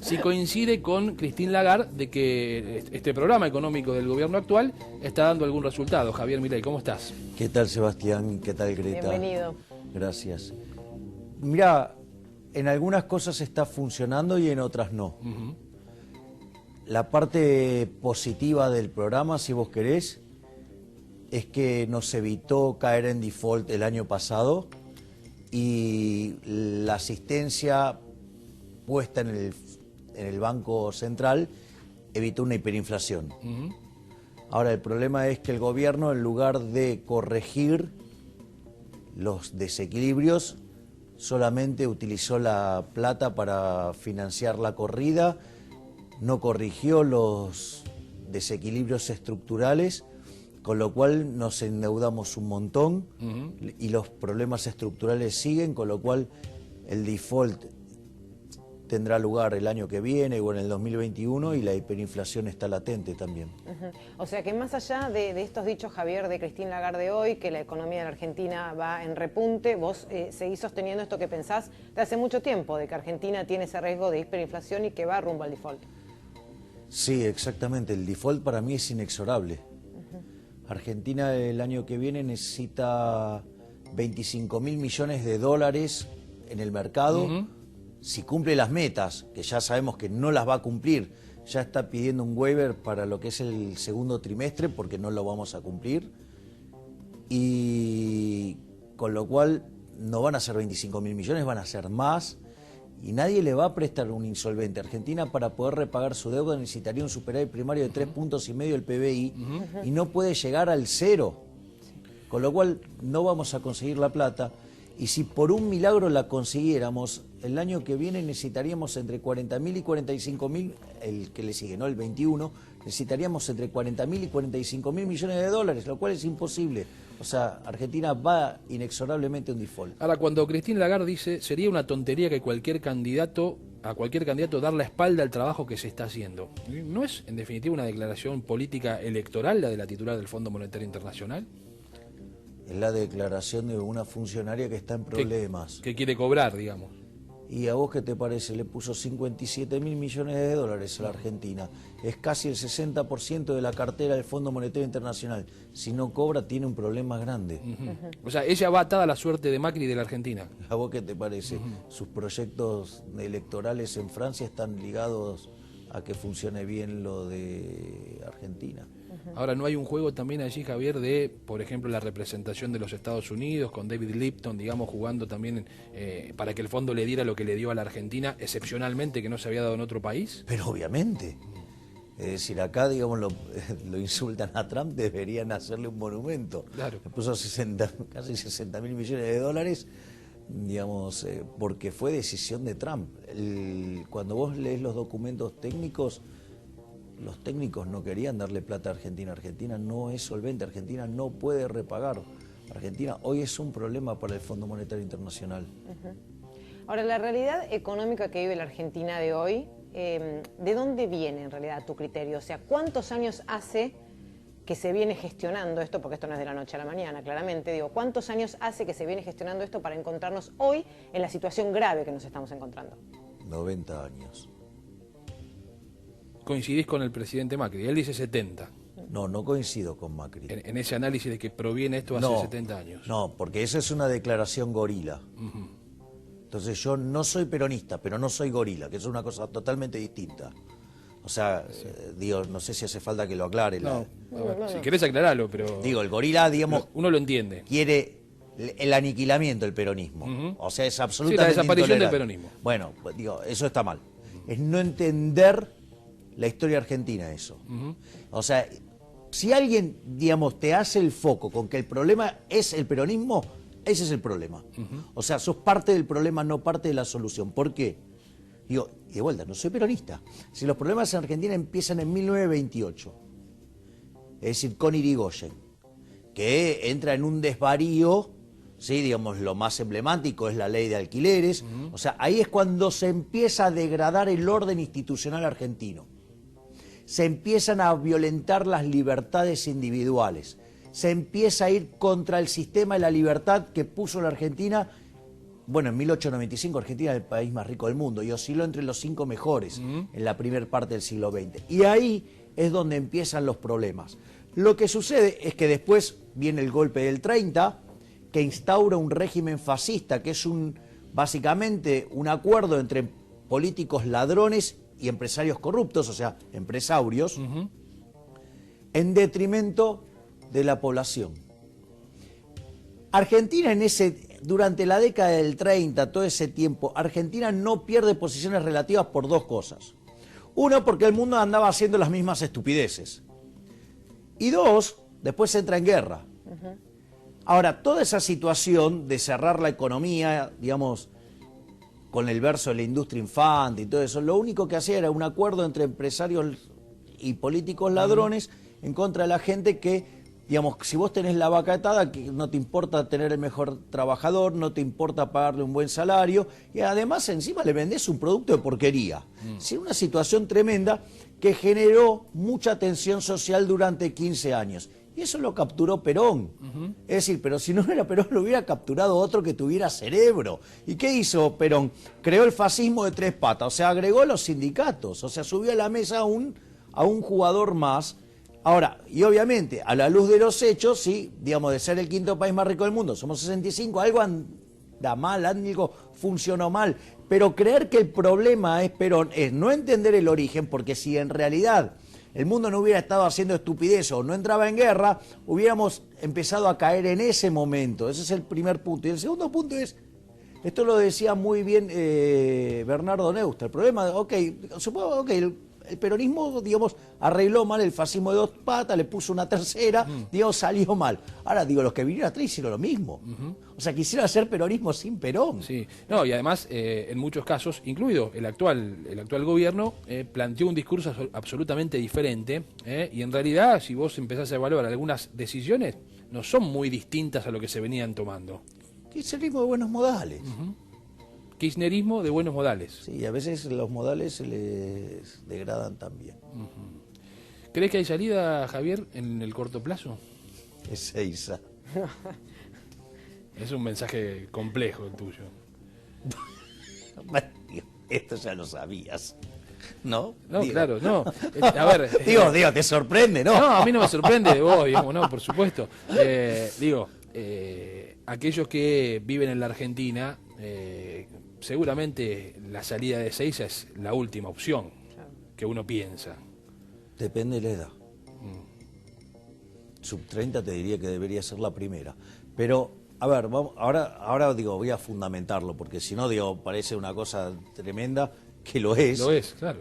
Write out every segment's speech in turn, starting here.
Si coincide con Christine Lagarde de que este programa económico del gobierno actual está dando algún resultado. Javier Milei, ¿cómo estás? ¿Qué tal, Sebastián? ¿Qué tal, Greta? Bienvenido. Gracias. Mira, en algunas cosas está funcionando y en otras no. La parte positiva del programa, si vos querés, es que nos evitó caer en default el año pasado y la asistencia puesta en el Banco Central evitó una hiperinflación. Ahora, el problema es que el gobierno, en lugar de corregir los desequilibrios, solamente utilizó la plata para financiar la corrida, no corrigió los desequilibrios estructurales, con lo cual nos endeudamos un montón y los problemas estructurales siguen, con lo cual el default tendrá lugar el año que viene o en el 2021 y la hiperinflación está latente también. O sea que más allá de estos dichos, Javier, de Christine Lagarde hoy, que la economía de la Argentina va en repunte, vos seguís sosteniendo esto que pensás de hace mucho tiempo, de que Argentina tiene ese riesgo de hiperinflación y que va rumbo al default. Sí, exactamente. El default para mí es inexorable. Argentina el año que viene necesita 25.000 millones de dólares en el mercado. Si cumple las metas, que ya sabemos que no las va a cumplir, ya está pidiendo un waiver para lo que es el segundo trimestre porque no lo vamos a cumplir. Y con lo cual no van a ser 25.000 millones, van a ser más. Y nadie le va a prestar un insolvente. Argentina, para poder repagar su deuda, necesitaría un superávit primario de 3,5 puntos del PBI y no puede llegar al cero. Con lo cual no vamos a conseguir la plata. Y si por un milagro la consiguiéramos, el año que viene necesitaríamos entre 40.000 y 45.000, el que le sigue, ¿no? El 21, necesitaríamos entre 40.000 y 45.000 millones de dólares, lo cual es imposible. O sea, Argentina va inexorablemente a un default. Ahora, cuando Christine Lagarde dice, sería una tontería que a cualquier candidato dar la espalda al trabajo que se está haciendo, ¿no es en definitiva una declaración política electoral la de la titular del Fondo Monetario Internacional? Es la declaración de una funcionaria que está en problemas. Que quiere cobrar, digamos. ¿Y a vos qué te parece? Le puso 57.000 millones de dólares a la Argentina. Es casi el 60% de la cartera del Fondo Monetario Internacional. Si no cobra, tiene un problema grande. O sea, ella va atada a la suerte de Macri y de la Argentina. ¿A vos qué te parece? Sus proyectos electorales en Francia están ligados a que funcione bien lo de Argentina. Ahora, ¿no hay un juego también allí, Javier, de, por ejemplo, la representación de los Estados Unidos, con David Lipton, digamos, jugando también para que el fondo le diera lo que le dio a la Argentina, excepcionalmente, que no se había dado en otro país? Pero obviamente. Es decir, acá, digamos, lo insultan a Trump, deberían hacerle un monumento. Claro. Le puso casi 60.000 millones de dólares, digamos, porque fue decisión de Trump. Cuando vos lees los documentos técnicos, los técnicos no querían darle plata a Argentina. Argentina no es solvente, Argentina no puede repagar. Argentina hoy es un problema para el Fondo Monetario Internacional. Ahora, la realidad económica que vive la Argentina de hoy, ¿de dónde viene en realidad a tu criterio? O sea, ¿cuántos años hace que se viene gestionando esto? Porque esto no es de la noche a la mañana, claramente. Digo, ¿cuántos años hace que se viene gestionando esto para encontrarnos hoy en la situación grave que nos estamos encontrando? 90 años. Coincidís con el presidente Macri, él dice 70. No, no coincido con Macri. En ese análisis de que proviene esto hace 70 años. No, porque esa es una declaración gorila. Entonces yo no soy peronista, pero no soy gorila, que es una cosa totalmente distinta. O sea, digo, no sé si hace falta que lo aclare. No, si querés aclararlo, pero... Digo, el gorila, digamos... Uno lo entiende. Quiere el aniquilamiento del peronismo. O sea, es absolutamente la desaparición del intolerable. peronismo. Bueno, digo, eso está mal. Es no entender la historia argentina, eso. O sea, si alguien, digamos, te hace el foco con que el problema es el peronismo, ese es el problema. O sea, sos parte del problema, no parte de la solución. ¿Por qué? Digo, y de vuelta, no soy peronista. Si los problemas en Argentina empiezan en 1928, es decir, con Irigoyen, que entra en un desvarío, ¿sí? Digamos, lo más emblemático es la ley de alquileres. O sea, ahí es cuando se empieza a degradar el orden institucional argentino. Se empiezan a violentar las libertades individuales. Se empieza a ir contra el sistema de la libertad que puso la Argentina bueno, en 1895 Argentina era el país más rico del mundo y osciló entre los 5 mejores en la primera parte del siglo XX. Y ahí es donde empiezan los problemas. Lo que sucede es que después viene el golpe del 30, que instaura un régimen fascista, que es básicamente un acuerdo entre políticos ladrones y empresarios corruptos, o sea, empresarios, en detrimento de la población. Argentina durante la década del 30, todo ese tiempo, Argentina no pierde posiciones relativas por 2 cosas. Uno, porque el mundo andaba haciendo las mismas estupideces. Y 2, después entra en guerra. Ahora, toda esa situación de cerrar la economía, digamos, con el verso de la industria infante y todo eso, lo único que hacía era un acuerdo entre empresarios y políticos ladrones en contra de la gente que, digamos, si vos tenés la vaca atada, que no te importa tener el mejor trabajador, no te importa pagarle un buen salario, y además encima le vendés un producto de porquería. Sí, una situación tremenda que generó mucha tensión social durante 15 años. Y eso lo capturó Perón. Es decir, pero si no era Perón, lo hubiera capturado otro que tuviera cerebro. ¿Y qué hizo Perón? Creó el fascismo de 3 patas, o sea, agregó los sindicatos, o sea, subió a la mesa a un jugador más. Ahora, y obviamente, a la luz de los hechos, sí, digamos, de ser el 5.º país más rico del mundo, somos 65, algo anda mal, algo funcionó mal. Pero creer que el problema es Perón es no entender el origen, porque si en realidad el mundo no hubiera estado haciendo estupidez o no entraba en guerra, hubiéramos empezado a caer en ese momento. Ese es el primer punto. Y el segundo punto es, esto lo decía muy bien Bernardo Neustadt, el problema, supongo que el peronismo, digamos, arregló mal el fascismo de 2 patas, le puso una tercera, digamos, salió mal. Ahora, digo, los que vinieron atrás hicieron lo mismo. O sea, quisieron hacer peronismo sin Perón. Sí, no, y además, en muchos casos, incluido el actual gobierno, planteó un discurso absolutamente diferente, y en realidad, si vos empezás a evaluar algunas decisiones, no son muy distintas a lo que se venían tomando. Kirchnerismo de buenos modales. Kirchnerismo de buenos modales. Sí, a veces los modales se les degradan también. ¿Crees que hay salida, Javier, en el corto plazo? Ezeiza. Es un mensaje complejo el tuyo. Esto ya lo sabías, ¿no? No, claro, no. A ver, digo, te sorprende, ¿no? No, a mí no me sorprende de vos, digamos, no, por supuesto. Aquellos que viven en la Argentina, seguramente la salida de Ezeiza es la última opción que uno piensa. Depende de la edad. Sub 30 te diría que debería ser la primera. Pero, a ver, ahora digo, voy a fundamentarlo, porque si no, digo, parece una cosa tremenda, que lo es. Lo es, claro.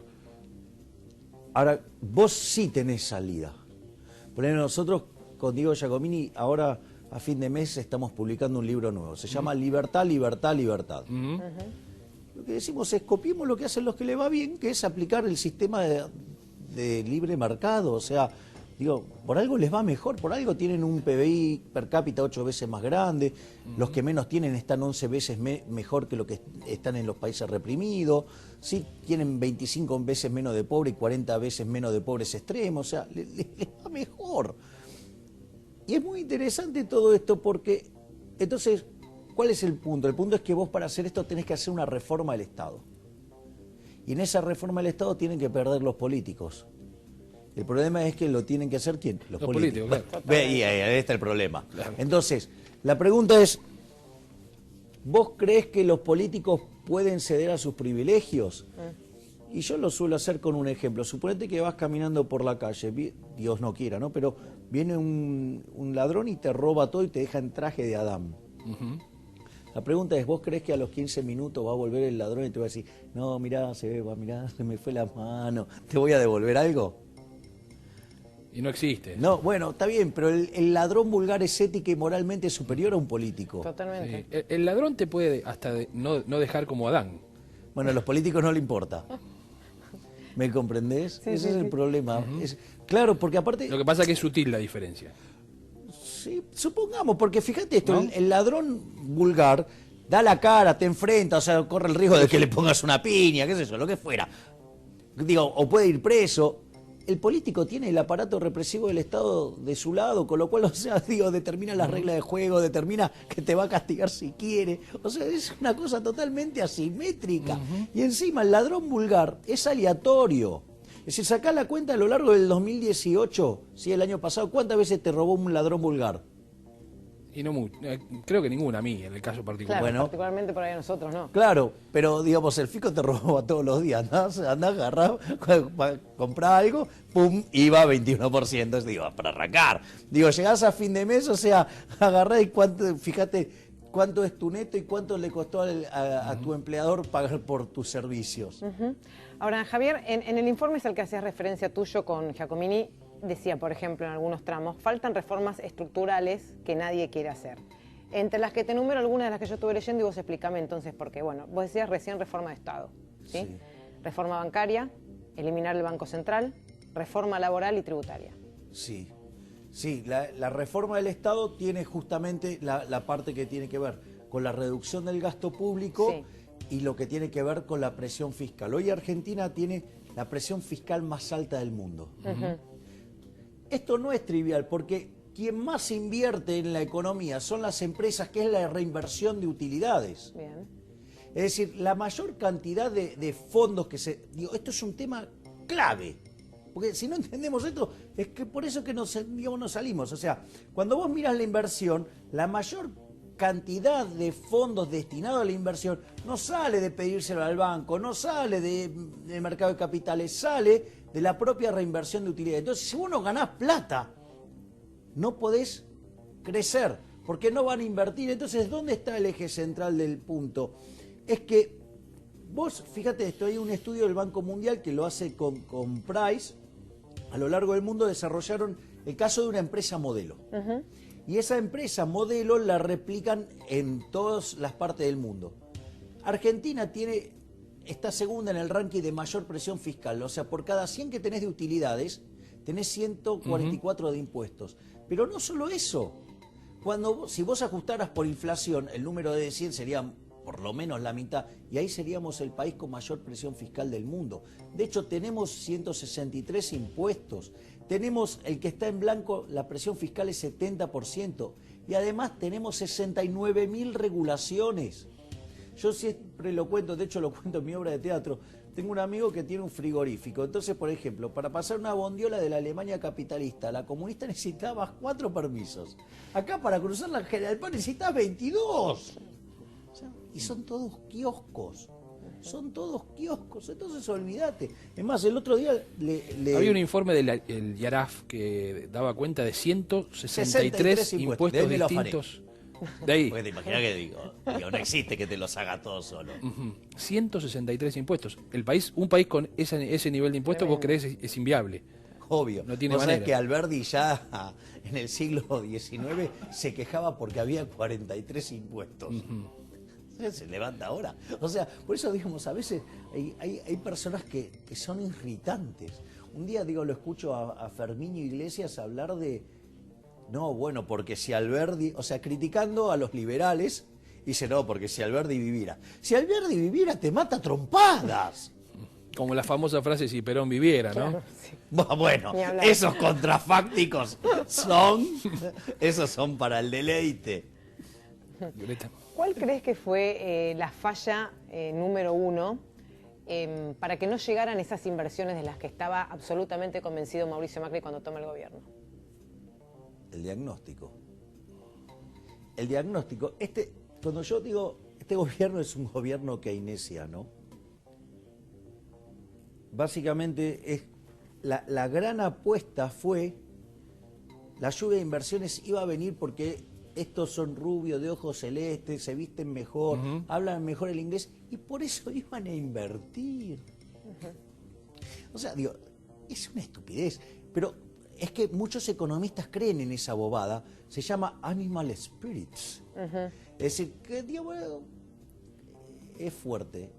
Ahora, vos sí tenés salida. Por ejemplo, nosotros con Diego Giacomini, ahora a fin de mes estamos publicando un libro nuevo. Se llama Libertad, Libertad, Libertad. Lo que decimos es, copiemos lo que hacen los que le va bien, que es aplicar el sistema de libre mercado. O sea, digo, por algo les va mejor, por algo tienen un PBI per cápita 8 veces más grande, los que menos tienen están 11 veces mejor que lo que están en los países reprimidos, sí, tienen 25 veces menos de pobre y 40 veces menos de pobres extremos, o sea, les va mejor. Y es muy interesante todo esto porque, entonces, ¿cuál es el punto? El punto es que vos para hacer esto tenés que hacer una reforma del Estado. Y en esa reforma del Estado tienen que perder los políticos. El problema es que lo tienen que hacer ¿quién? Los políticos. Claro. Y ahí está el problema. Claro. Entonces, la pregunta es, ¿vos creés que los políticos pueden ceder a sus privilegios? Y yo lo suelo hacer con un ejemplo. Suponete que vas caminando por la calle, Dios no quiera, ¿no? Pero viene un ladrón y te roba todo y te deja en traje de Adán. La pregunta es, ¿vos creés que a los 15 minutos va a volver el ladrón y te va a decir, no, mirá, Seba, mirá, se me fue la mano, ¿te voy a devolver algo? Y no existe. No, bueno, está bien, pero el ladrón vulgar es ética y moralmente superior a un político. Totalmente. Sí. El ladrón te puede hasta no dejar como Adán. Bueno, a los políticos no le importa. ¿Me comprendés? Sí, Ese es el problema. Claro, porque aparte... Lo que pasa es que es sutil la diferencia. Sí, supongamos, porque fíjate esto, ¿no? El ladrón vulgar da la cara, te enfrenta, o sea, corre el riesgo de que le pongas una piña, qué sé yo, lo que fuera. Digo, o puede ir preso. el político tiene el aparato represivo del Estado de su lado, con lo cual, o sea, digo, determina las reglas de juego, determina que te va a castigar si quiere. O sea, es una cosa totalmente asimétrica. Y encima el ladrón vulgar es aleatorio. Es decir, sacá la cuenta a lo largo del 2018, ¿sí? El año pasado, ¿cuántas veces te robó un ladrón vulgar? Y no creo que ninguna a mí, en el caso particular. Claro, Bueno, particularmente por ahí a nosotros, ¿no? Claro, pero digamos, el fisco te roba todos los días, andás, agarrás, comprás algo, pum, IVA 21%, digo, para arrancar. Digo, llegás a fin de mes, o sea, agarrás y fíjate cuánto es tu neto y cuánto le costó a tu empleador pagar por tus servicios. Ahora, Javier, en el informe al que hacías referencia tuyo con Giacomini, decía, por ejemplo, en algunos tramos, faltan reformas estructurales que nadie quiere hacer. Entre las que te enumero algunas de las que yo estuve leyendo y vos explícame entonces por qué. Bueno, vos decías recién reforma de Estado, ¿sí? Sí. Reforma bancaria, eliminar el Banco Central, reforma laboral y tributaria. Sí, sí, la reforma del Estado tiene justamente la parte que tiene que ver con la reducción del gasto público y lo que tiene que ver con la presión fiscal. Hoy Argentina tiene la presión fiscal más alta del mundo. Esto no es trivial porque quien más invierte en la economía son las empresas, que es la reinversión de utilidades. Bien. Es decir, la mayor cantidad de fondos que se... Digo, esto es un tema clave. Porque si no entendemos esto, es que por eso que nos salimos. O sea, cuando vos miras la inversión, la mayor cantidad de fondos destinados a la inversión no sale de pedírselo al banco, no sale del mercado de capitales, sale de la propia reinversión de utilidades. Entonces, si vos no ganás plata, no podés crecer, porque no van a invertir. Entonces, ¿dónde está el eje central del punto? Es que vos, fíjate esto, hay un estudio del Banco Mundial que lo hace con Price. A lo largo del mundo desarrollaron el caso de una empresa modelo. Y esa empresa modelo la replican en todas las partes del mundo. Argentina está segunda en el ranking de mayor presión fiscal. O sea, por cada 100 que tenés de utilidades, tenés 144 de impuestos. Pero no solo eso. Si vos ajustaras por inflación, el número de 100 sería por lo menos la mitad, y ahí seríamos el país con mayor presión fiscal del mundo. De hecho, tenemos 163 impuestos. Tenemos el que está en blanco, la presión fiscal es 70%. Y además tenemos 69.000 regulaciones. Yo siempre lo cuento, de hecho lo cuento en mi obra de teatro. Tengo un amigo que tiene un frigorífico. Entonces, por ejemplo, para pasar una bondiola de la Alemania capitalista a la comunista necesitabas 4 permisos. Acá para cruzar la General Paz necesitas 22. O sea, y son todos kioscos. Son todos kioscos, entonces olvídate. Es más, el otro día había un informe del YARAF que daba cuenta de 163 impuestos distintos. De ahí. Porque te imaginas que digo, no existe que te los haga todos solo. 163 impuestos. Un país con ese nivel de impuestos, vos creés es inviable. Obvio. No tiene vos manera. sabés que Alberdi ya en el siglo XIX se quejaba porque había 43 impuestos. Se levanta ahora. O sea, por eso digamos, a veces hay personas que son irritantes. Un día lo escucho a Fermín Iglesias hablar de... No, bueno, porque si Alberdi... O sea, criticando a los liberales, dice, no, porque si Alberdi viviera. Si Alberdi viviera, te mata a trompadas. Como la famosa frase, si Perón viviera, ¿no? Claro, sí. Bueno, esos contrafácticos esos son para el deleite. Violeta. ¿Cuál crees que fue la falla número 1 para que no llegaran esas inversiones de las que estaba absolutamente convencido Mauricio Macri cuando toma el gobierno? El diagnóstico. El diagnóstico. Cuando yo digo, este gobierno es un gobierno keynesiano, básicamente la gran apuesta fue, la lluvia de inversiones iba a venir porque estos son rubios, de ojos celestes, se visten mejor, hablan mejor el inglés, y por eso iban a invertir. O sea, es una estupidez, pero es que muchos economistas creen en esa bobada, se llama animal spirits. Es decir, que es fuerte.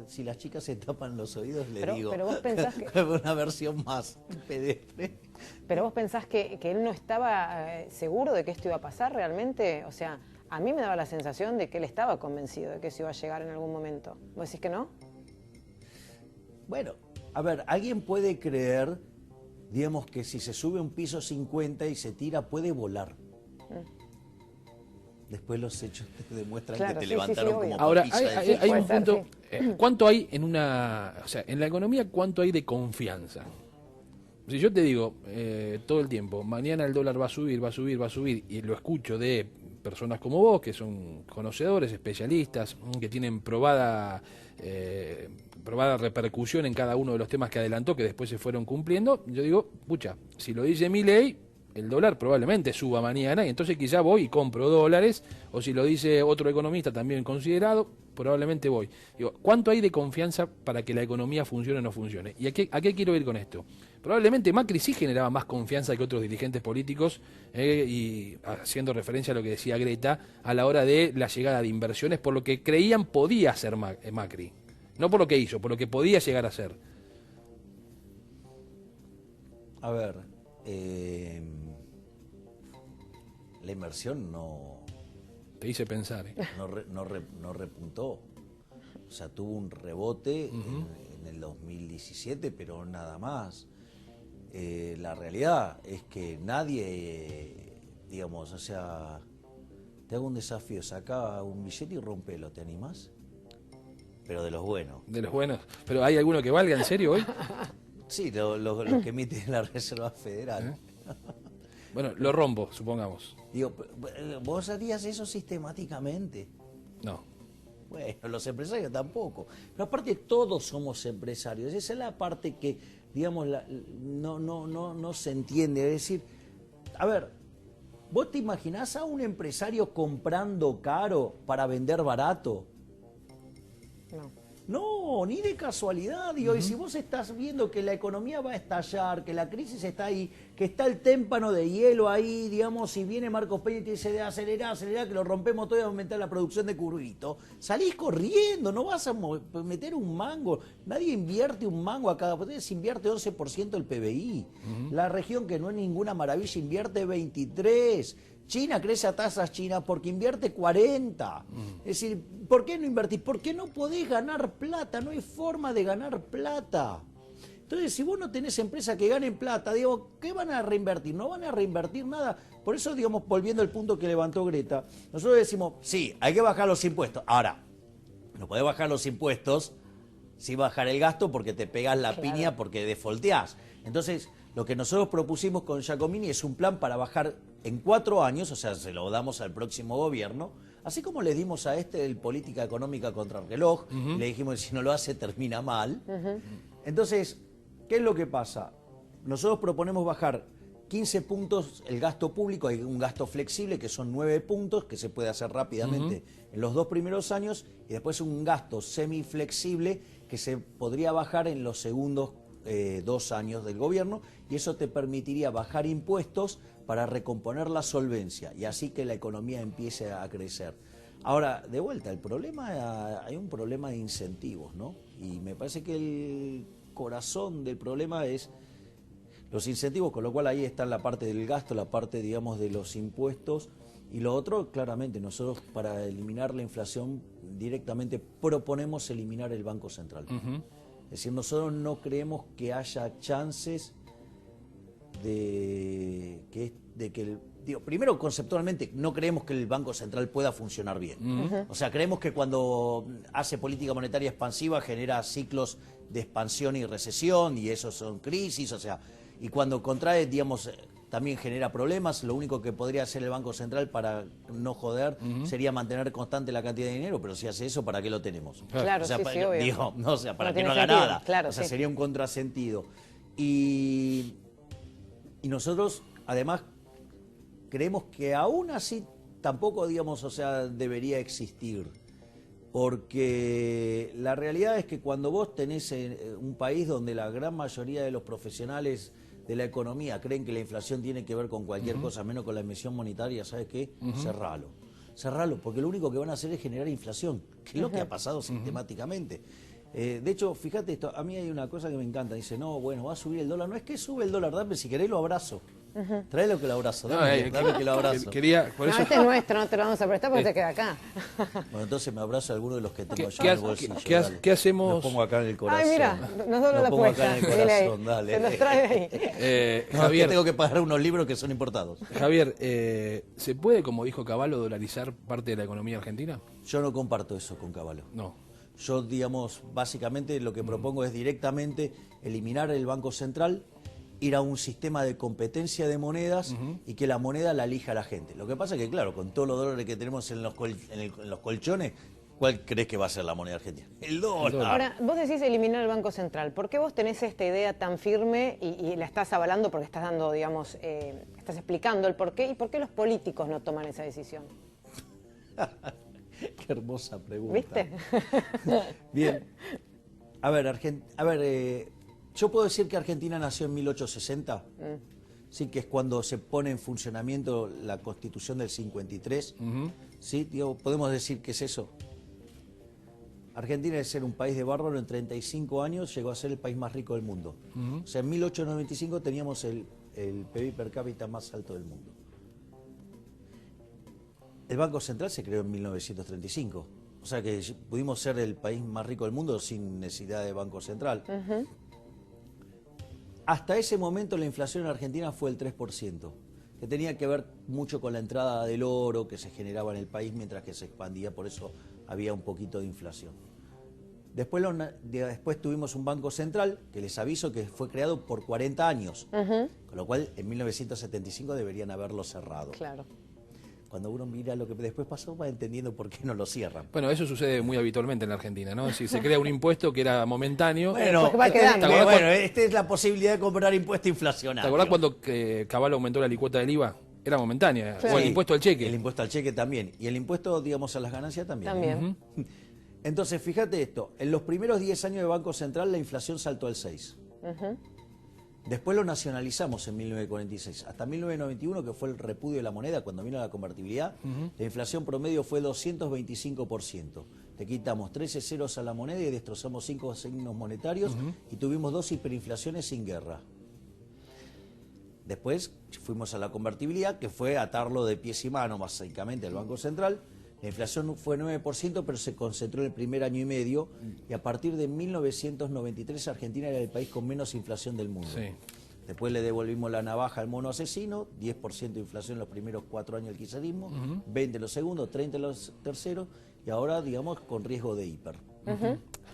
Si las chicas se tapan los oídos, digo, pero vos pensás que... una versión más pedestre. Pero vos pensás que él no estaba seguro de que esto iba a pasar realmente. O sea, a mí me daba la sensación de que él estaba convencido de que eso iba a llegar en algún momento. ¿Vos decís que no? Bueno, a ver, alguien puede creer digamos que si se sube un piso 50 y se tira, puede volar. Después los hechos te demuestran que te levantaron como ahora, papilla hay un punto. ¿Cuánto hay en en la economía, cuánto hay de confianza? Si yo te digo todo el tiempo, mañana el dólar va a subir, va a subir, va a subir, y lo escucho de personas como vos, que son conocedores, especialistas, que tienen probada repercusión en cada uno de los temas que adelantó, que después se fueron cumpliendo, yo digo, pucha, si lo dice Milei, el dólar probablemente suba mañana, y entonces quizá voy y compro dólares, o si lo dice otro economista también considerado, probablemente voy. Digo, ¿cuánto hay de confianza para que la economía funcione o no funcione? ¿Y a qué quiero ir con esto? Probablemente Macri sí generaba más confianza que otros dirigentes políticos, y haciendo referencia a lo que decía Greta, a la hora de la llegada de inversiones, por lo que creían podía hacer Macri. No por lo que hizo, por lo que podía llegar a ser. A ver, la inversión no... Te hice pensar. No repuntó. O sea, tuvo un rebote en el 2017, pero nada más. La realidad es que nadie, digamos, o sea, te hago un desafío, saca un billete y rompelo, ¿te animás? Pero de los buenos. De los buenos. ¿Pero hay alguno que valga en serio hoy? Sí, los que emite la Reserva Federal. Bueno, lo rompo, supongamos. Digo, ¿vos harías eso sistemáticamente? No. Bueno, los empresarios tampoco. Pero aparte todos somos empresarios. Esa es la parte que, digamos, no se entiende. Es decir, a ver, ¿vos te imaginás a un empresario comprando caro para vender barato? No, ni de casualidad, digo, y si vos estás viendo que la economía va a estallar, que la crisis está ahí, que está el témpano de hielo ahí, digamos, si viene Marcos Peña y te dice, acelera, que lo rompemos todo y aumentar la producción de curvito, salís corriendo, no vas a meter un mango, nadie invierte un mango acá, se invierte 11% del PBI, la región que no es ninguna maravilla invierte 23%, China crece a tasas chinas porque invierte 40. Es decir, ¿por qué no invertís? Porque no podés ganar plata, no hay forma de ganar plata. Entonces, si vos no tenés empresas que ganen plata, digo, ¿qué van a reinvertir? No van a reinvertir nada. Por eso, digamos, volviendo al punto que levantó Greta, nosotros decimos, sí, hay que bajar los impuestos. Ahora, no podés bajar los impuestos sin bajar el gasto porque te pegás la piña, porque defolteás. Entonces, lo que nosotros propusimos con Giacomini es un plan para bajar en 4 años, o sea, se lo damos al próximo gobierno, así como le dimos a el política económica contra el reloj, y le dijimos que si no lo hace termina mal. Entonces, ¿qué es lo que pasa? Nosotros proponemos bajar 15 puntos el gasto público, hay un gasto flexible que son 9 puntos, que se puede hacer rápidamente en los 2 primeros años, y después un gasto semiflexible que se podría bajar en los segundos 2 años del gobierno, y eso te permitiría bajar impuestos para recomponer la solvencia y así que la economía empiece a crecer. Ahora, de vuelta, hay un problema de incentivos, ¿no? Y me parece que el corazón del problema es los incentivos, con lo cual ahí está la parte del gasto, la parte, digamos, de los impuestos, y lo otro, claramente, nosotros para eliminar la inflación directamente proponemos eliminar el Banco Central. Es decir, nosotros no creemos que haya chances de que primero, conceptualmente, no creemos que el Banco Central pueda funcionar bien. O sea, creemos que cuando hace política monetaria expansiva genera ciclos de expansión y recesión, y eso son crisis, o sea, y cuando contrae, digamos, también genera problemas. Lo único que podría hacer el Banco Central para no joder sería mantener constante la cantidad de dinero, pero si hace eso, ¿para qué lo tenemos? Claro, o sea, sí, obvio. Digo, no, o sea, para no que no haga sentido. nada. Claro, o sea, sería un contrasentido. Y nosotros, además, creemos que aún así tampoco, digamos, o sea, debería existir. Porque la realidad es que cuando vos tenés un país donde la gran mayoría de los profesionales de la economía creen que la inflación tiene que ver con cualquier cosa, menos con la emisión monetaria, ¿sabes qué? Cerralo, porque lo único que van a hacer es generar inflación, que es lo que ha pasado sistemáticamente. De hecho, fíjate esto, a mí hay una cosa que me encanta. Dice, no, bueno, va a subir el dólar. No es que sube el dólar, dame, si querés lo abrazo. Tráelo que lo abrazo, dame que lo abrazo. Por eso, No, este es nuestro, no te lo vamos a prestar porque te queda acá. Bueno, entonces me abrazo a alguno de los que tengo yo ¿Qué en el bolsillo. qué hacemos? Los pongo acá en el corazón. Ay, mira, nos dobla la pongo apuesta. acá en el Dile ahí, corazón, dale. se los trae ahí. No, Javier, es que tengo que pagar unos libros que son importados. Javier, ¿se puede, como dijo Cavallo, dolarizar parte de la economía argentina? Yo no comparto eso con Cavallo. No. Yo, digamos, básicamente lo que propongo es directamente eliminar el Banco Central, ir a un sistema de competencia de monedas y que la moneda la elija la gente. Lo que pasa es que, claro, con todos los dólares que tenemos en los colchones, ¿cuál crees que va a ser la moneda argentina? El dólar. Ahora, vos decís eliminar el Banco Central. ¿Por qué vos tenés esta idea tan firme y la estás avalando porque estás dando, digamos, estás explicando el porqué? ¿Y por qué los políticos no toman esa decisión? Qué hermosa pregunta. ¿Viste? Bien. A ver, yo puedo decir que Argentina nació en 1860. Sí, que es cuando se pone en funcionamiento la Constitución del 53. Sí, digo, podemos decir que es eso. Argentina, de ser un país de bárbaro, en 35 años llegó a ser el país más rico del mundo. O sea, en 1895 teníamos el PIB per cápita más alto del mundo. El Banco Central se creó en 1935. O sea que pudimos ser el país más rico del mundo sin necesidad de Banco Central. Hasta ese momento la inflación en Argentina fue el 3%, que tenía que ver mucho con la entrada del oro que se generaba en el país mientras que se expandía, por eso había un poquito de inflación. Después tuvimos un Banco Central, que les aviso que fue creado por 40 años, con lo cual en 1975 deberían haberlo cerrado. Claro. Cuando uno mira lo que después pasó, va entendiendo por qué no lo cierran. Bueno, eso sucede muy habitualmente en la Argentina, ¿no? Si se crea un impuesto que era momentáneo. Bueno, va quedando. esta es la posibilidad de comprar impuesto inflacionario. ¿Te acordás cuando Cavallo aumentó la alicuota del IVA? Era momentánea. Sí. O el impuesto al cheque. El impuesto al cheque también. Y el impuesto, digamos, a las ganancias también. También. Entonces, fíjate esto. En los primeros 10 años de Banco Central, la inflación saltó al 6. Después lo nacionalizamos en 1946. Hasta 1991, que fue el repudio de la moneda, cuando vino la convertibilidad, la inflación promedio fue 225%. Le quitamos 13 ceros a la moneda y destrozamos 5 signos monetarios y tuvimos 2 hiperinflaciones sin guerra. Después fuimos a la convertibilidad, que fue atarlo de pies y manos, básicamente, al Banco Central. La inflación fue 9%, pero se concentró en el primer año y medio, y a partir de 1993 Argentina era el país con menos inflación del mundo. Sí. Después le devolvimos la navaja al mono asesino, 10% de inflación en los primeros 4 años del kirchnerismo, 20% en los segundos, 30% en los terceros, y ahora, digamos, con riesgo de hiper.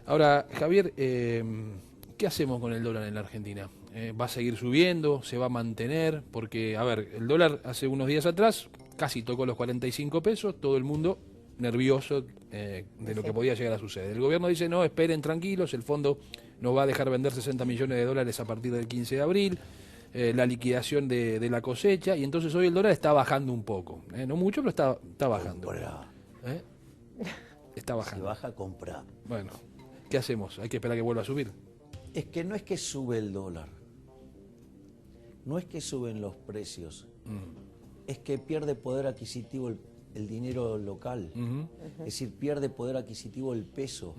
Ahora, Javier, ¿qué hacemos con el dólar en la Argentina? ¿Va a seguir subiendo? ¿Se va a mantener? Porque, a ver, el dólar hace unos días atrás casi tocó los 45 pesos, todo el mundo nervioso de lo que podía llegar a suceder. El gobierno dice, no, esperen tranquilos, el fondo nos va a dejar vender 60 millones de dólares a partir del 15 de abril, la liquidación de la cosecha, y entonces hoy el dólar está bajando un poco. No mucho, pero está bajando. Está bajando. Si baja, compra. Bueno, ¿qué hacemos? ¿Hay que esperar a que vuelva a subir? Es que no es que sube el dólar, no es que suben los precios, es que pierde poder adquisitivo el dinero local, es decir, pierde poder adquisitivo el peso.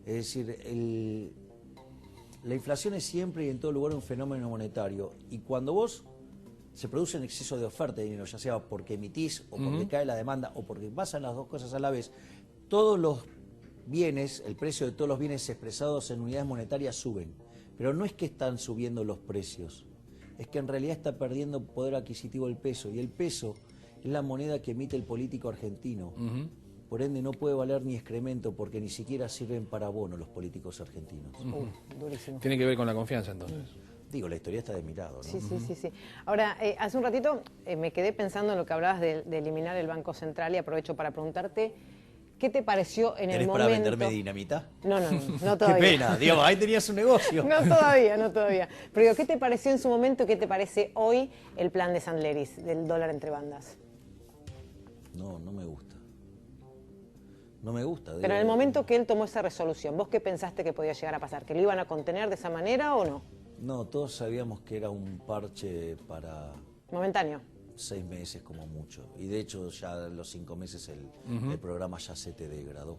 Es decir, la inflación es siempre y en todo lugar un fenómeno monetario, y cuando se produce un exceso de oferta de dinero, ya sea porque emitís o porque cae la demanda o porque pasan las dos cosas a la vez, todos los bienes, el precio de todos los bienes expresados en unidades monetarias suben, pero no es que están subiendo los precios, es que en realidad está perdiendo poder adquisitivo el peso, y el peso es la moneda que emite el político argentino. Por ende no puede valer ni excremento, porque ni siquiera sirven para bono los políticos argentinos. Durísimo. Tiene que ver con la confianza, entonces. Digo, la historia está de mi lado, ¿no? Sí. Ahora, hace un ratito me quedé pensando en lo que hablabas de eliminar el Banco Central, y aprovecho para preguntarte, ¿qué te pareció en el momento? ¿Eres para venderme dinamita? No todavía. Qué pena, digamos, ahí tenías un negocio. No todavía. Pero digo, ¿qué te pareció en su momento y qué te parece hoy el plan de Sandleris, del dólar entre bandas? No me gusta. No me gusta. Pero en el momento que él tomó esa resolución, ¿vos qué pensaste que podía llegar a pasar? ¿Que lo iban a contener de esa manera o no? No, todos sabíamos que era un parche para Momentáneo. 6 meses como mucho. Y de hecho ya a los 5 meses el programa ya se te degradó.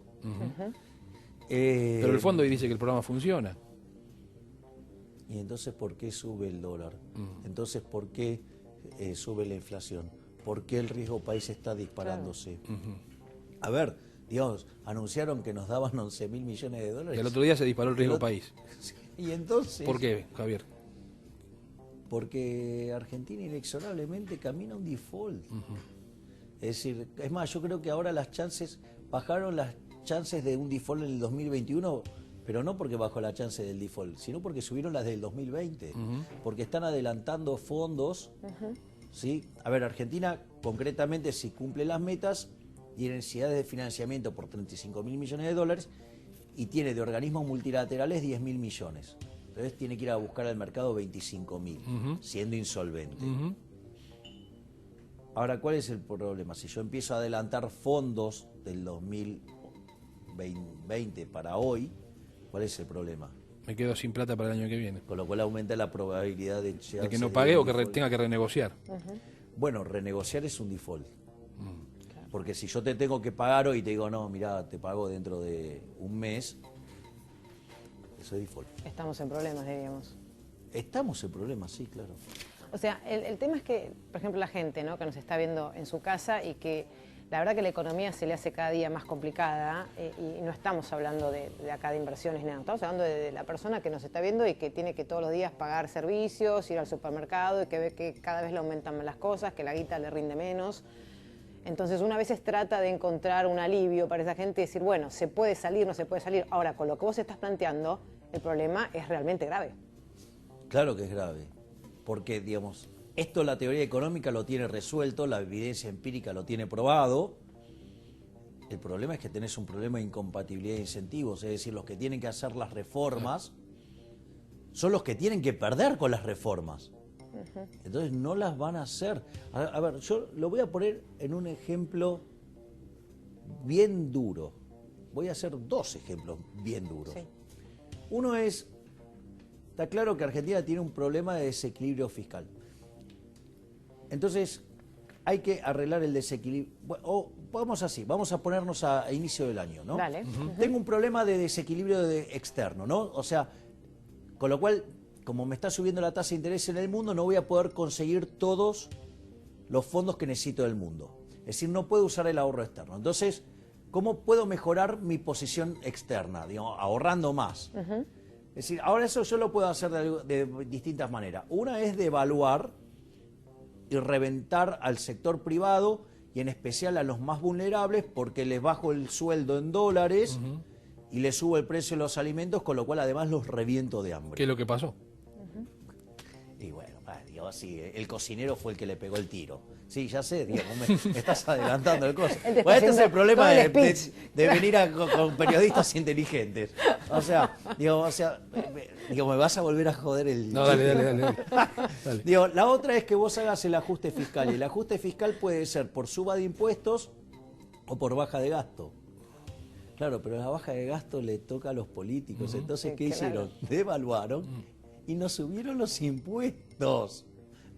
Pero el fondo hoy dice que el programa funciona. ¿Y entonces por qué sube el dólar? Entonces, ¿por qué sube la inflación? ¿Por qué el riesgo país está disparándose? A ver, digamos, anunciaron que nos daban 11.000 millones de dólares. Y el otro día se disparó el riesgo país. Y entonces... ¿Por qué, Javier? Porque Argentina inexorablemente camina a un default. Es decir, es más, yo creo que ahora bajaron las chances de un default en el 2021, pero no porque bajó la chance del default, sino porque subieron las del 2020, porque están adelantando fondos, ¿sí? A ver, Argentina concretamente, si cumple las metas, tiene necesidades de financiamiento por 35.000 millones de dólares y tiene de organismos multilaterales 10.000 millones. Entonces tiene que ir a buscar al mercado 25.000, siendo insolvente. Ahora, ¿cuál es el problema? Si yo empiezo a adelantar fondos del 2020 para hoy, ¿cuál es el problema? Me quedo sin plata para el año que viene. Con lo cual aumenta la probabilidad de que no pague o que tenga que renegociar. Bueno, renegociar es un default. Porque si yo te tengo que pagar hoy y te digo, no, mirá, te pago dentro de un mes, eso es default. Estamos en problemas, diríamos. Estamos en problemas, sí, claro. O sea, el tema es que, por ejemplo, la gente, ¿no?, que nos está viendo en su casa y que la verdad que la economía se le hace cada día más complicada y no estamos hablando de acá de inversiones, nada, estamos hablando de la persona que nos está viendo y que tiene que todos los días pagar servicios, ir al supermercado y que ve que cada vez le aumentan más las cosas, que la guita le rinde menos. Entonces una vez trata de encontrar un alivio para esa gente y decir, bueno, se puede salir, no se puede salir. Ahora, con lo que vos estás planteando, el problema es realmente grave. Claro que es grave, porque, digamos, esto la teoría económica lo tiene resuelto, la evidencia empírica lo tiene probado. El problema es que tenés un problema de incompatibilidad de incentivos, es decir, los que tienen que hacer las reformas son los que tienen que perder con las reformas. Entonces no las van a hacer. A ver, yo lo voy a poner en un ejemplo bien duro. Voy a hacer dos ejemplos bien duros. Sí. Uno es, está claro que Argentina tiene un problema de desequilibrio fiscal. Entonces hay que arreglar el desequilibrio. O vamos así, vamos a ponernos a inicio del año, ¿no? Dale. Tengo un problema de desequilibrio externo, ¿no? O sea, con lo cual, como me está subiendo la tasa de interés en el mundo, no voy a poder conseguir todos los fondos que necesito del mundo. Es decir, no puedo usar el ahorro externo. Entonces, ¿cómo puedo mejorar mi posición externa? Digamos, ahorrando más. Es decir, ahora eso yo lo puedo hacer de distintas maneras. Una es devaluar y reventar al sector privado y en especial a los más vulnerables porque les bajo el sueldo en dólares y les subo el precio de los alimentos, con lo cual además los reviento de hambre. ¿Qué es lo que pasó? Y bueno, digo, sí, el cocinero fue el que le pegó el tiro. Sí, ya sé, digamos, me estás adelantando el coso. Bueno, este es el problema de venir con periodistas inteligentes. O sea, me vas a volver a joder el... No, dale. Digo, la otra es que vos hagas el ajuste fiscal. Y el ajuste fiscal puede ser por suba de impuestos o por baja de gasto. Claro, pero la baja de gasto le toca a los políticos. Entonces, ¿qué hicieron? Devaluaron y nos subieron los impuestos.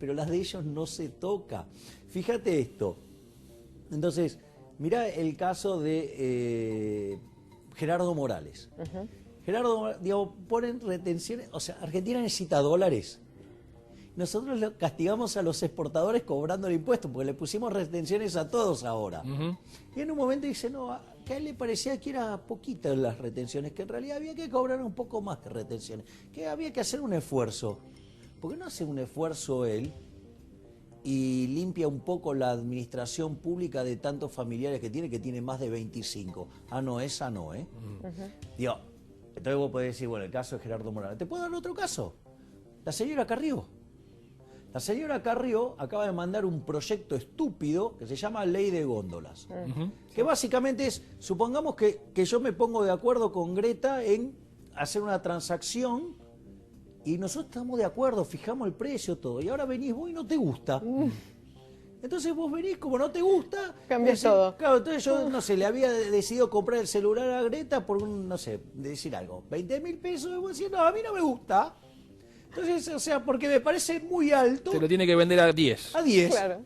Pero las de ellos no se toca. Fíjate esto. Entonces, mirá el caso de Gerardo Morales. Gerardo, digamos, ponen retenciones, o sea, Argentina necesita dólares. Nosotros castigamos a los exportadores cobrando el impuesto, porque le pusimos retenciones a todos ahora. Y en un momento dice, no, que a él le parecía que era poquitas las retenciones, que en realidad había que cobrar un poco más que retenciones, que había que hacer un esfuerzo. ¿Por qué no hace un esfuerzo él y limpia un poco la administración pública de tantos familiares que tiene más de 25? Ah, no, esa no, ¿eh? Digo, entonces vos podés decir, bueno, el caso de Gerardo Morales. ¿Te puedo dar otro caso? La señora Carrió. La señora Carrió acaba de mandar un proyecto estúpido que se llama Ley de Góndolas. Que básicamente es, supongamos que yo me pongo de acuerdo con Greta en hacer una transacción y nosotros estamos de acuerdo, fijamos el precio, todo. Y ahora venís vos y no te gusta. Entonces vos venís, como no te gusta... Cambias todo. Claro, entonces yo, no sé, le había decidido comprar el celular a Greta por no sé, decir algo, 20.000 pesos. Y vos decís, no, a mí no me gusta. Entonces, o sea, porque me parece muy alto... Se lo tiene que vender a 10. A 10. Claro.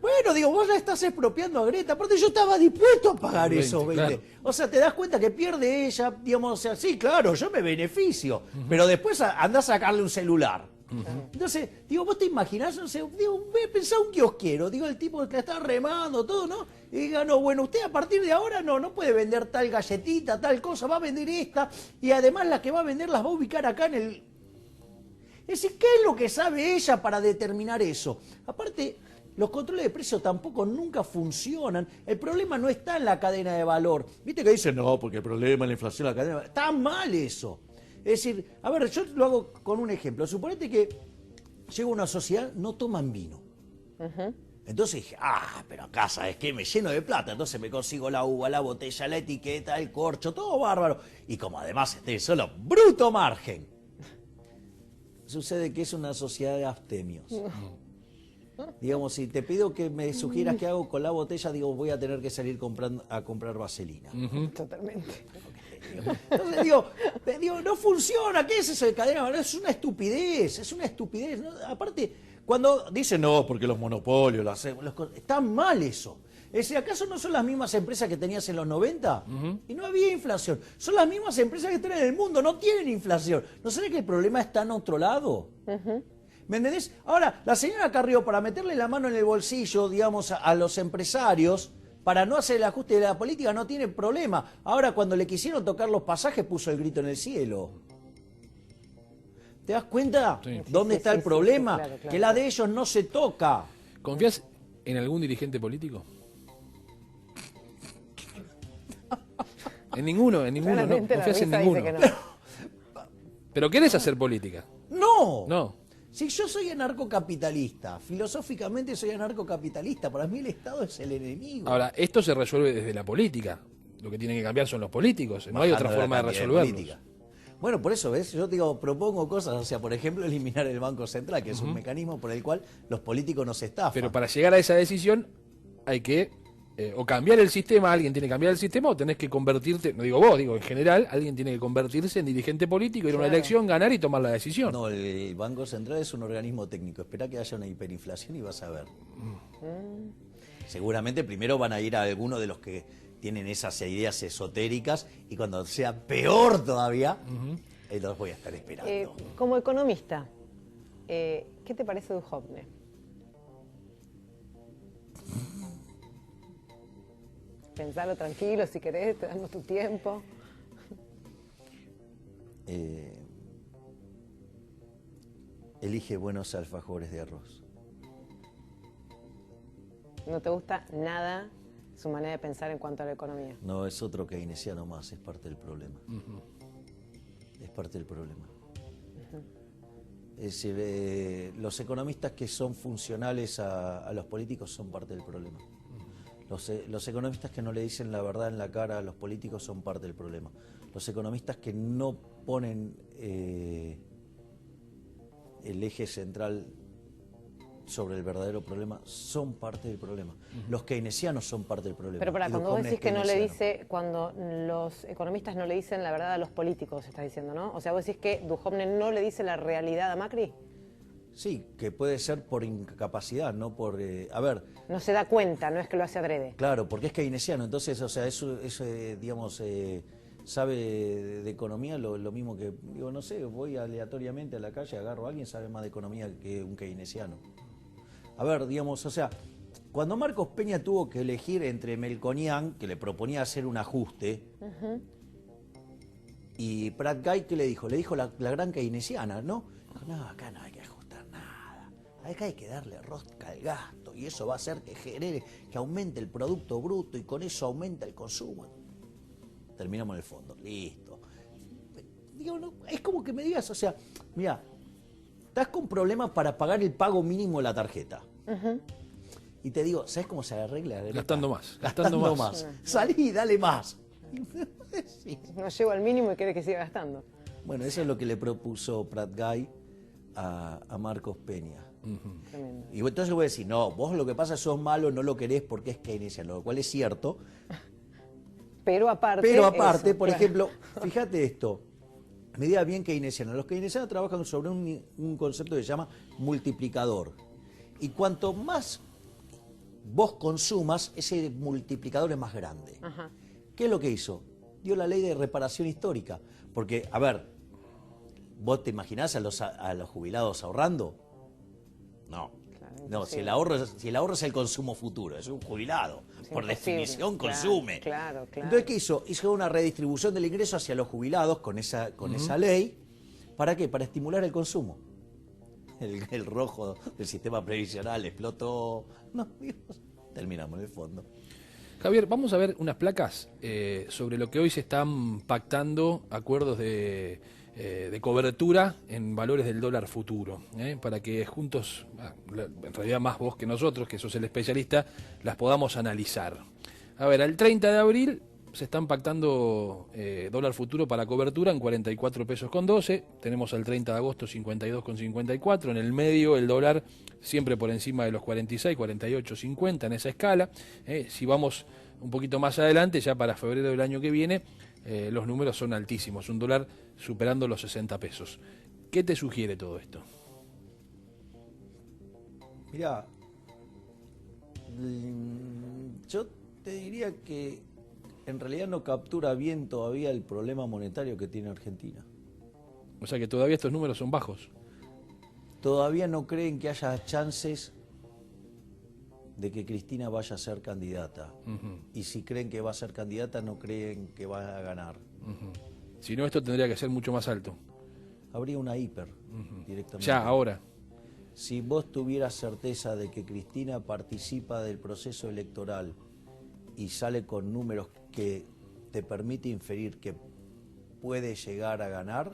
Bueno, digo, vos la estás expropiando a Greta. Aparte, yo estaba dispuesto a pagar 20, esos 20. claro. O sea, te das cuenta que pierde ella, digamos, o sea, sí, claro, yo me beneficio. Pero después andás a sacarle un celular. Entonces, digo, vos te imaginás, no sé, digo, pensá un kiosquero, digo, el tipo que la está remando, todo, ¿no? Y diga, no, bueno, usted a partir de ahora no puede vender tal galletita, tal cosa, va a vender esta, y además la que va a vender las va a ubicar acá en el... Es decir, ¿qué es lo que sabe ella para determinar eso? Aparte, los controles de precio tampoco nunca funcionan. El problema no está en la cadena de valor. ¿Viste que dicen, no, porque el problema es la inflación, la cadena de valor? Está mal eso. Es decir, a ver, yo lo hago con un ejemplo. Suponete que llego a una sociedad, no toman vino. Entonces dije, pero acá, ¿sabes qué? Me lleno de plata. Entonces me consigo la uva, la botella, la etiqueta, el corcho, todo bárbaro. Y como además estoy solo, bruto margen. Sucede que es una sociedad de abstemios. Digamos, si te pido que me sugieras qué hago con la botella, digo, voy a tener que salir a comprar vaselina. Totalmente. Entonces digo, no funciona, ¿qué es eso de cadena de valor? Es una estupidez, ¿no? Aparte, cuando dicen, no, porque los monopolios, están mal eso. Es decir, ¿acaso no son las mismas empresas que tenías en los 90? Y no había inflación. Son las mismas empresas que están en el mundo, no tienen inflación. ¿No será que el problema está en otro lado? ¿Me entendés? Ahora, la señora Carrió, para meterle la mano en el bolsillo, digamos, a los empresarios, para no hacer el ajuste de la política, no tiene problema. Ahora, cuando le quisieron tocar los pasajes, puso el grito en el cielo. ¿Te das cuenta dónde está el problema? Claro. Que la de ellos no se toca. ¿Confías en algún dirigente político? En ninguno, no. Claramente la Confías en risa ninguno. dice que no. Pero querés hacer política. ¡No! No. Si yo soy anarcocapitalista, filosóficamente soy anarcocapitalista, para mí el Estado es el enemigo. Ahora, esto se resuelve desde la política. Lo que tienen que cambiar son los políticos. No hay otra Bajando la forma de cantidad resolverlo. política. Bueno, por eso, ¿ves? Yo digo, propongo cosas, o sea, por ejemplo, eliminar el Banco Central, que es un mecanismo por el cual los políticos nos estafan. Pero para llegar a esa decisión hay que o cambiar el sistema, alguien tiene que cambiar el sistema, o tenés que convertirte, no digo vos, digo en general, alguien tiene que convertirse en dirigente político, ir a una elección, ganar y tomar la decisión. No, el Banco Central es un organismo técnico. Espera que haya una hiperinflación y vas a ver. Seguramente primero van a ir a alguno de los que tienen esas ideas esotéricas y cuando sea peor todavía, los voy a estar esperando. Como economista, ¿qué te parece Duhovne? Pensalo tranquilo, si querés, te damos tu tiempo. Elige buenos alfajores de arroz. ¿No te gusta nada su manera de pensar en cuanto a la economía? No, es otro keynesiano más, es parte del problema. Es parte del problema. Es decir, los economistas que son funcionales a los políticos son parte del problema. Los economistas que no le dicen la verdad en la cara a los políticos son parte del problema. Los economistas que no ponen el eje central sobre el verdadero problema son parte del problema. Los keynesianos son parte del problema. Pero Y cuando vos Duhovne decís es que no le keynesiano. dice, cuando los economistas no le dicen la verdad a los políticos, estás diciendo, ¿no? O sea, vos decís que Duhovne no le dice la realidad a Macri. Sí, que puede ser por incapacidad, no por... a ver, No se da cuenta, no es que lo hace adrede. claro, porque es keynesiano, entonces, o sea, eso digamos, sabe de economía lo mismo que, digo, no sé, voy aleatoriamente a la calle, agarro a alguien, sabe más de economía que un keynesiano. A ver, digamos, o sea, cuando Marcos Peña tuvo que elegir entre Melconian, que le proponía hacer un ajuste, y Prat Guy, ¿qué le dijo? Le dijo la gran keynesiana, ¿no? Dijo, no, acá no hay que ajustar nada. Acá hay que darle rosca al gasto y eso va a hacer que genere, que aumente el Producto Bruto y con eso aumenta el consumo. Terminamos en el fondo, listo. Digo, no, es como que me digas, o sea, mira, estás con problemas para pagar el pago mínimo de la tarjeta. Y te digo, ¿sabes cómo se arregla? Gastando más. Gastando más. Salí, dale más. Sí. No llego al mínimo y quiere que siga gastando. Bueno, eso es lo que le propuso Prat Guy a Marcos Peña. Tremendo. Y entonces voy a decir, no, vos lo que pasa es sos malo, no lo querés porque es keynesiano, lo cual es cierto. Pero aparte, eso, por claro. ejemplo, fíjate esto, medida bien keynesiana. Los keynesianos trabajan sobre un concepto que se llama multiplicador. Y cuanto más vos consumas, ese multiplicador es más grande. Ajá. ¿Qué es lo que hizo? Dio la ley de reparación histórica. Porque, a ver, ¿vos te imaginás a los jubilados ahorrando? No. Claro, No, si imposible. el ahorro es el consumo futuro, es un jubilado. Es Por imposible. definición Claro, consume. claro. Entonces, ¿qué hizo? Hizo una redistribución del ingreso hacia los jubilados con esa ley. ¿Para qué? Para estimular el consumo. El rojo del sistema previsional explotó. No, Dios, terminamos en el fondo. Javier, vamos a ver unas placas sobre lo que hoy se están pactando acuerdos de cobertura en valores del dólar futuro, para que juntos, en realidad más vos que nosotros, que sos el especialista, las podamos analizar. A ver, al 30 de abril se están pactando dólar futuro para cobertura en 44 pesos con 12, tenemos al 30 de agosto 52 con 54, en el medio el dólar siempre por encima de los 46, 48, 50 en esa escala. Si vamos un poquito más adelante, ya para febrero del año que viene, los números son altísimos, un dólar superando los 60 pesos. ¿Qué te sugiere todo esto? Mirá, yo te diría que en realidad no captura bien todavía el problema monetario que tiene Argentina. O sea que todavía estos números son bajos. Todavía no creen que haya chances de que Cristina vaya a ser candidata. Y si creen que va a ser candidata, no creen que va a ganar. Si no, esto tendría que ser mucho más alto. Habría una hiper directamente. Ya, ahora. Si vos tuvieras certeza de que Cristina participa del proceso electoral y sale con números que te permite inferir que puede llegar a ganar,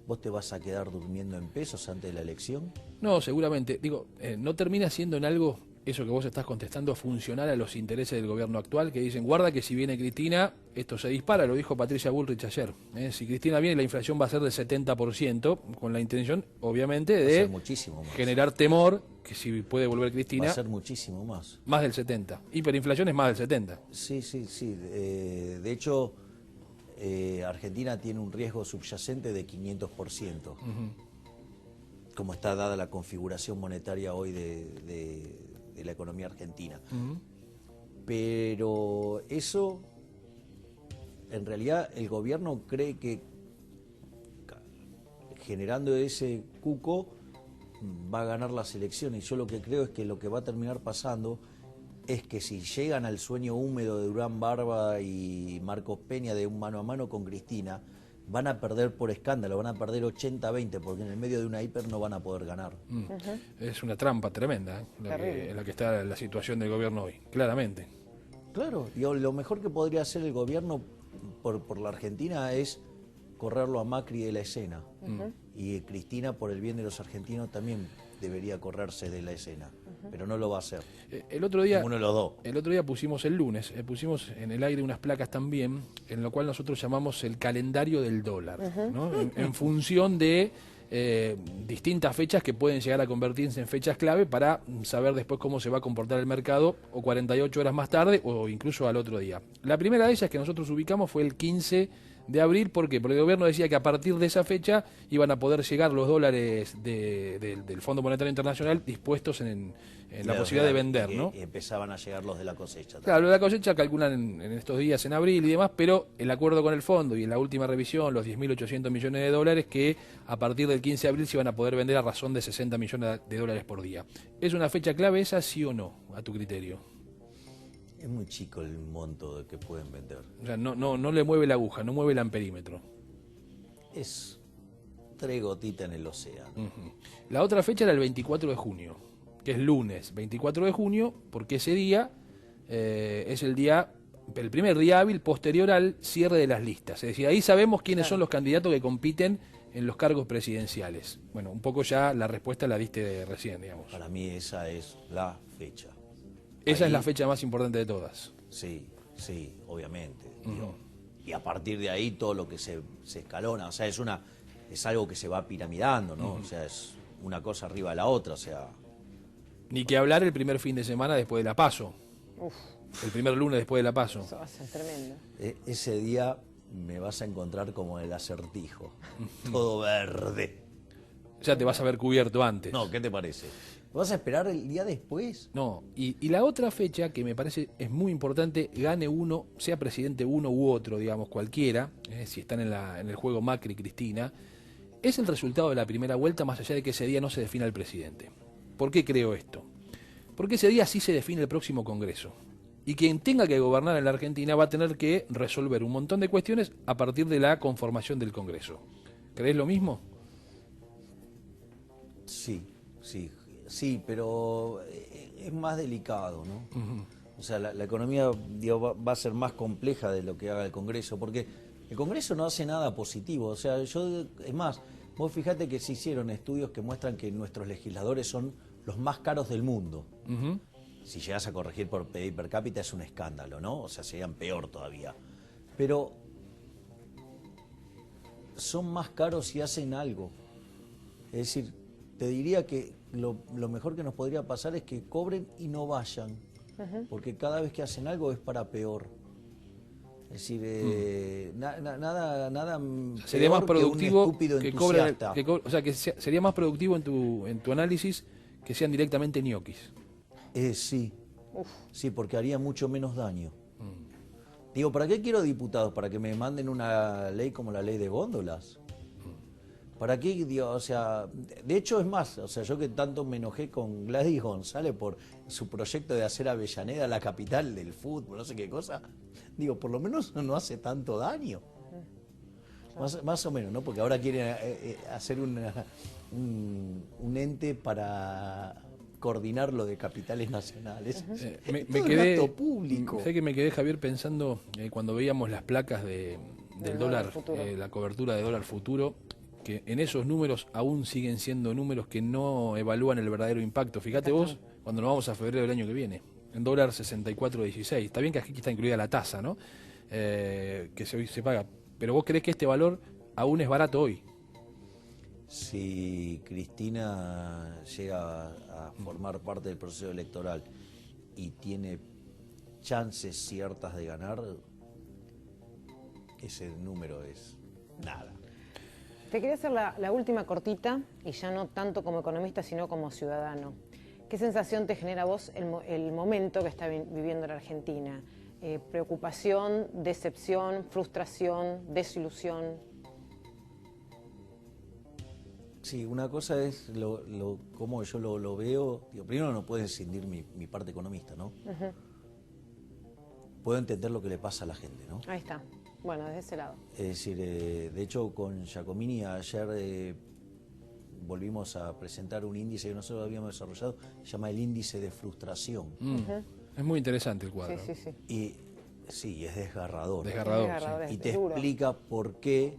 ¿vos te vas a quedar durmiendo en pesos antes de la elección? No, seguramente. Digo, no termina siendo en algo, eso que vos estás contestando, funcional a los intereses del gobierno actual, que dicen, guarda que si viene Cristina, esto se dispara, lo dijo Patricia Bullrich ayer. Si Cristina viene, la inflación va a ser del 70%, con la intención, obviamente, Va a de ser muchísimo más. generar temor, que si puede volver Cristina, Va a ser muchísimo más. más del 70%. Hiperinflación es más del 70%. Sí, sí, sí. De hecho, Argentina tiene un riesgo subyacente de 500%. Como está dada la configuración monetaria hoy de la economía argentina. Pero eso, en realidad, el gobierno cree que generando ese cuco va a ganar las elecciones. Yo lo que creo es que lo que va a terminar pasando es que si llegan al sueño húmedo de Durán Barba y Marcos Peña de un mano a mano con Cristina, van a perder por escándalo, van a perder 80-20, porque en el medio de una hiper no van a poder ganar. Es una trampa tremenda, en la que está la situación del gobierno hoy, claramente. Claro, y lo mejor que podría hacer el gobierno por la Argentina es correrlo a Macri de la escena. Y Cristina, por el bien de los argentinos, también debería correrse de la escena, pero no lo va a hacer. El otro día, Ninguno de los dos. El otro día pusimos el lunes, pusimos en el aire unas placas también, en lo cual nosotros llamamos el calendario del dólar, ¿no? En función de distintas fechas que pueden llegar a convertirse en fechas clave para saber después cómo se va a comportar el mercado o 48 horas más tarde o incluso al otro día. La primera de ellas que nosotros ubicamos fue el 15 de abril, ¿por qué? Porque el gobierno decía que a partir de esa fecha iban a poder llegar los dólares del Fondo Monetario Internacional dispuestos en la posibilidad de vender, ¿no? Y empezaban a llegar los de la cosecha. Claro, lo de la cosecha calculan en estos días, en abril y demás, pero el acuerdo con el fondo y en la última revisión, los 10.800 millones de dólares que a partir del 15 de abril se iban a poder vender a razón de 60 millones de dólares por día. ¿Es una fecha clave esa, sí o no, a tu criterio? Es muy chico el monto de que pueden vender. O sea, no le mueve la aguja, no mueve el amperímetro. Es 3 gotitas en el océano. La otra fecha era el 24 de junio, que es lunes 24 de junio, porque ese día es el primer día hábil posterior al cierre de las listas. Es decir, ahí sabemos quiénes son los candidatos que compiten en los cargos presidenciales. Bueno, un poco ya la respuesta la diste recién, digamos. Para mí esa es la fecha. Esa Ahí, es la fecha más importante de todas. Sí, sí, obviamente. Digo, y a partir de ahí todo lo que se escalona, o sea, es algo que se va piramidando, ¿no? O sea, es una cosa arriba de la otra, o sea... Ni que hablar el primer fin de semana después de la PASO. Uf, El primer lunes después de la PASO. eso va a ser tremendo. Ese día me vas a encontrar como el acertijo, todo verde. ya te vas a ver cubierto antes. No, ¿qué te parece? ¿Vas a esperar el día después? No, y la otra fecha que me parece es muy importante, gane uno, sea presidente uno u otro, digamos, cualquiera, si están en el juego Macri y Cristina, es el resultado de la primera vuelta, más allá de que ese día no se defina el presidente. ¿Por qué creo esto? Porque ese día sí se define el próximo Congreso. Y quien tenga que gobernar en la Argentina va a tener que resolver un montón de cuestiones a partir de la conformación del Congreso. ¿Crees lo mismo? Sí, pero es más delicado, ¿no? O sea, la economía digo, va a ser más compleja de lo que haga el Congreso, porque el Congreso no hace nada positivo. O sea, es más, vos fijate que se hicieron estudios que muestran que nuestros legisladores son los más caros del mundo. Si llegas a corregir por PIB per cápita es un escándalo, ¿no? O sea, serían peor todavía. Pero son más caros si hacen algo. Es decir, te diría que lo mejor que nos podría pasar es que cobren y no vayan, porque cada vez que hacen algo es para peor. Es decir, nada sería más productivo que un estúpido que entusiasta. o sea, que sería más productivo en tu análisis que sean directamente ñoquis. Sí, porque haría mucho menos daño. Digo, ¿para qué quiero diputados? ¿Para que me manden una ley como la ley de góndolas? ¿Para qué? Digo, o sea, de hecho es más, o sea, yo que tanto me enojé con Gladys González por su proyecto de hacer Avellaneda la capital del fútbol, no sé qué cosa, digo, por lo menos no hace tanto daño. Más o menos, ¿no? Porque ahora quieren hacer un ente para coordinar lo de capitales nacionales. Me todo quedé, un acto público. sé que me quedé, Javier, pensando cuando veíamos las placas del dólar, la cobertura de dólar futuro, que en esos números aún siguen siendo números que no evalúan el verdadero impacto. Fíjate vos, cuando nos vamos a febrero del año que viene, en dólar 64.16. Está bien que aquí está incluida la tasa, ¿no? Que hoy se paga. Pero vos creés que este valor aún es barato hoy. Si Cristina llega a formar parte del proceso electoral y tiene chances ciertas de ganar, ese número es nada. Te quería hacer la última cortita, y ya no tanto como economista, sino como ciudadano. ¿Qué sensación te genera a vos el momento que está viviendo la Argentina? ¿Preocupación, decepción, frustración, desilusión? Sí, una cosa es cómo yo lo veo. Digo, primero no puedo escindir mi parte economista, ¿no? Puedo entender lo que le pasa a la gente, ¿no? Ahí está. Bueno, desde ese lado. Es decir, de hecho con Giacomini ayer volvimos a presentar un índice que nosotros habíamos desarrollado, se llama el índice de frustración. Es muy interesante el cuadro. Sí. Y sí, es desgarrador. Desgarrador. Sí. Y te explica por qué,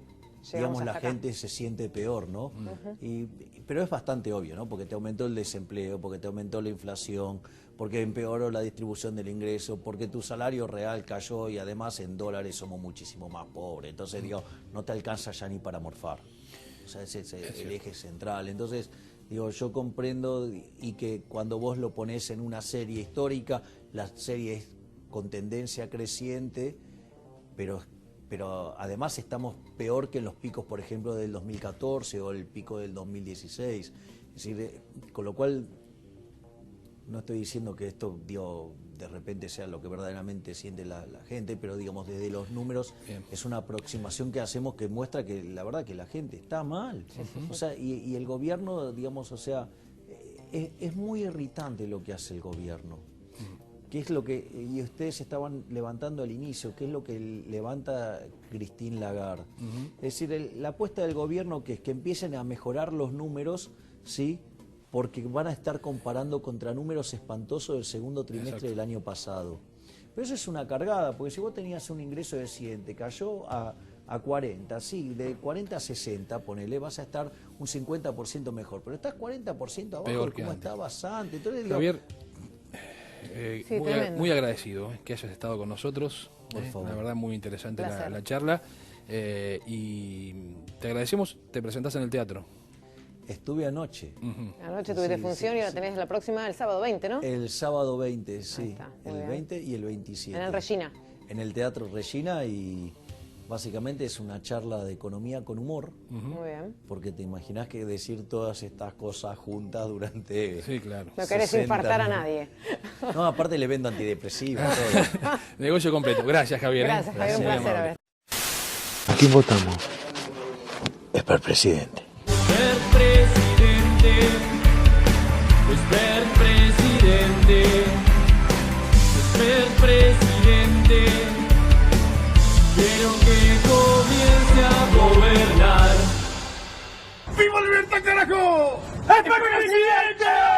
digamos, la acá. gente se siente peor, ¿no? Pero es bastante obvio, ¿no? Porque te aumentó el desempleo, porque te aumentó la inflación, porque empeoró la distribución del ingreso, porque tu salario real cayó y además en dólares somos muchísimo más pobres. Entonces, digo, no te alcanza ya ni para morfar. O sea, ese es el eje central. Entonces, digo, yo comprendo y que cuando vos lo pones en una serie histórica, la serie es con tendencia creciente, pero además estamos peor que en los picos, por ejemplo, del 2014 o el pico del 2016. Es decir, con lo cual no estoy diciendo que esto, digo, de repente sea lo que verdaderamente siente la gente, pero digamos, desde los números es una aproximación que hacemos que muestra que la verdad que la gente está mal. O sea, y el gobierno, digamos, o sea, es muy irritante lo que hace el gobierno. ¿Qué es lo que, y ustedes estaban levantando al inicio, qué es lo que levanta Christine Lagarde? Es decir, la apuesta del gobierno que es que empiecen a mejorar los números, ¿sí? Porque van a estar comparando contra números espantosos del segundo trimestre del año pasado. Pero eso es una cargada, porque si vos tenías un ingreso de 100, te cayó a 40, sí, de 40 a 60, ponele, vas a estar un 50% mejor, pero estás 40% abajo Peor de que cómo antes. estabas antes. Entonces, digo, Javier, Sí, muy agradecido que hayas estado con nosotros. Por favor. La verdad, muy interesante Placer. la charla. Y te agradecemos, te presentás en el teatro. estuve anoche. Anoche tuviste Sí, función sí, y la sí. tenés la próxima, el sábado 20, ¿no? El sábado 20, sí. está, muy El bien. 20 y el 27. En el Regina. En el Teatro Regina Básicamente es una charla de economía con humor, Muy bien. porque te imaginas que decir todas estas cosas juntas durante... Sí, claro. No querés 60 infartar a minutos. nadie. No, aparte le vendo antidepresivos, todo. Negocio completo. Gracias, Javier. Gracias, Javier, un Muy placer amable. haber. ¿A quién votamos? Es para el presidente. Ser presidente, es ser presidente, es ser presidente. Quiero que comience a gobernar. ¡Viva la libertad, carajo! ¡Es para el presidente!